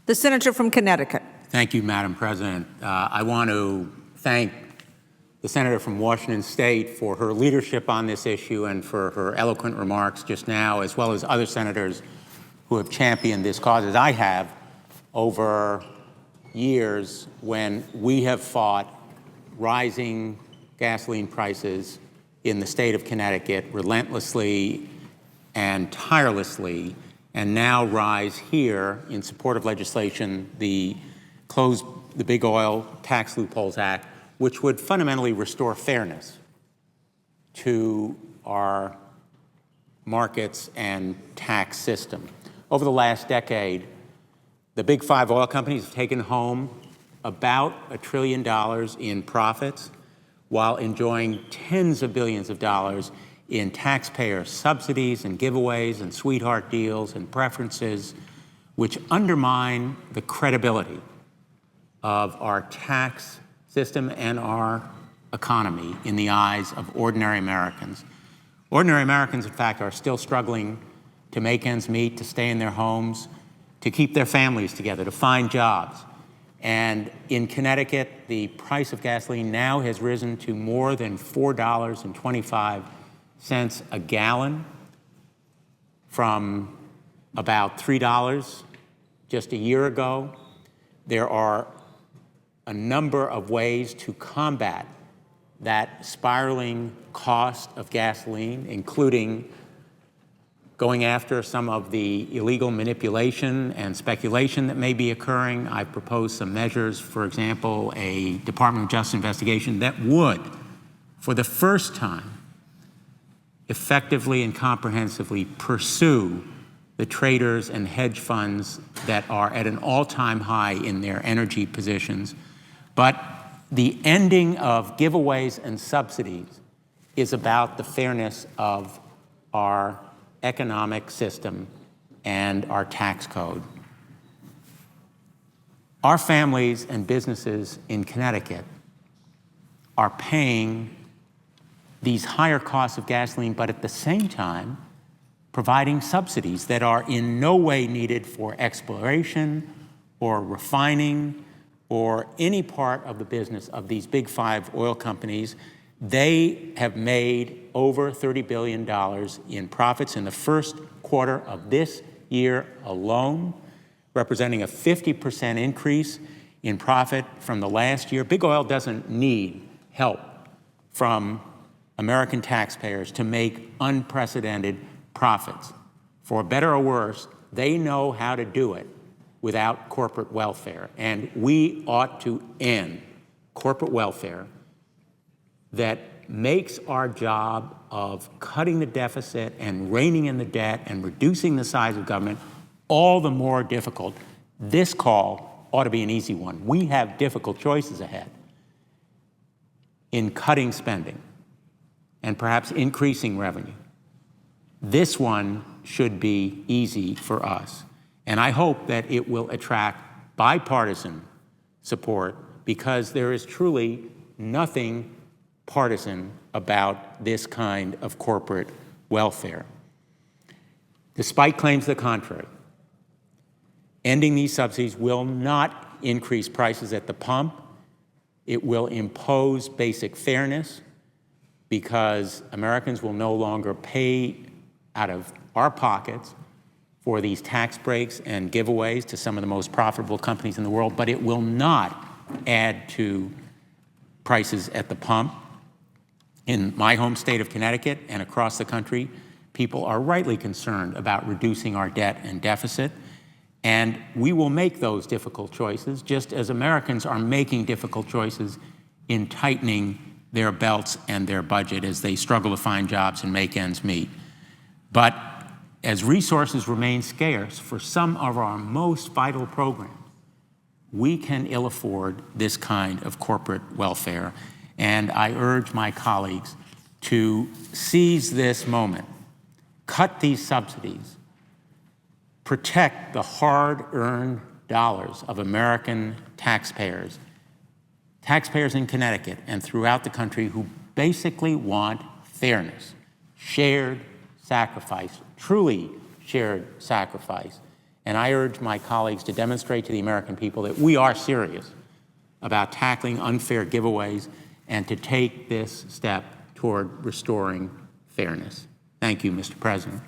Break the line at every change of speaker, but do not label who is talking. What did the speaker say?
The senator from Connecticut.
Thank you, Madam President. I want to thank the senator from Washington State for her leadership on this issue and for her eloquent remarks just now, as well as other senators who have championed this cause, as I have, over years when we have fought rising gasoline prices in the state of Connecticut relentlessly and tirelessly, and now rise here in support of legislation, the Close the Big Oil Tax Loopholes Act, which would fundamentally restore fairness to our markets and tax system. Over the last decade, the big five oil companies have taken home about $1 trillion in profits while enjoying tens of billions of dollars in taxpayer subsidies and giveaways and sweetheart deals and preferences, which undermine the credibility of our tax system and our economy in the eyes of ordinary Americans. Ordinary Americans, in fact, are still struggling to make ends meet, to stay in their homes, to keep their families together, to find jobs. And in Connecticut, the price of gasoline now has risen to more than $4.25 a gallon from about $3 just a year ago. There are a number of ways to combat that spiraling cost of gasoline, including going after some of the illegal manipulation and speculation that may be occurring. I've proposed some measures, for example, a Department of Justice investigation that would, for the first time, effectively and comprehensively pursue the traders and hedge funds that are at an all-time high in their energy positions. But the ending of giveaways and subsidies is about the fairness of our economic system and our tax code. Our families and businesses in Connecticut are paying these higher costs of gasoline, but at the same time, providing subsidies that are in no way needed for exploration or refining or any part of the business of these big five oil companies. They have made over $30 billion in profits in the first quarter of this year alone, representing a 50% increase in profit from the last year. Big oil doesn't need help from American taxpayers to make unprecedented profits. For better or worse, they know how to do it without corporate welfare. And we ought to end corporate welfare that makes our job of cutting the deficit and reining in the debt and reducing the size of government all the more difficult. This call ought to be an easy one. We have difficult choices ahead in cutting spending and perhaps increasing revenue. This one should be easy for us. And I hope that it will attract bipartisan support, because there is truly nothing partisan about this kind of corporate welfare. Despite claims to the contrary, ending these subsidies will not increase prices at the pump. It will impose basic fairness, because Americans will no longer pay out of our pockets for these tax breaks and giveaways to some of the most profitable companies in the world, but it will not add to prices at the pump. In my home state of Connecticut and across the country, people are rightly concerned about reducing our debt and deficit, and we will make those difficult choices, just as Americans are making difficult choices in tightening their belts and their budget as they struggle to find jobs and make ends meet. But as resources remain scarce for some of our most vital programs, we can ill afford this kind of corporate welfare. And I urge my colleagues to seize this moment, cut these subsidies, protect the hard-earned dollars of American taxpayers, taxpayers in Connecticut and throughout the country who basically want fairness, shared sacrifice, truly shared sacrifice, And I urge my colleagues to demonstrate to the American people that we are serious about tackling unfair giveaways and to take this step toward restoring fairness. Thank you, Mr. President.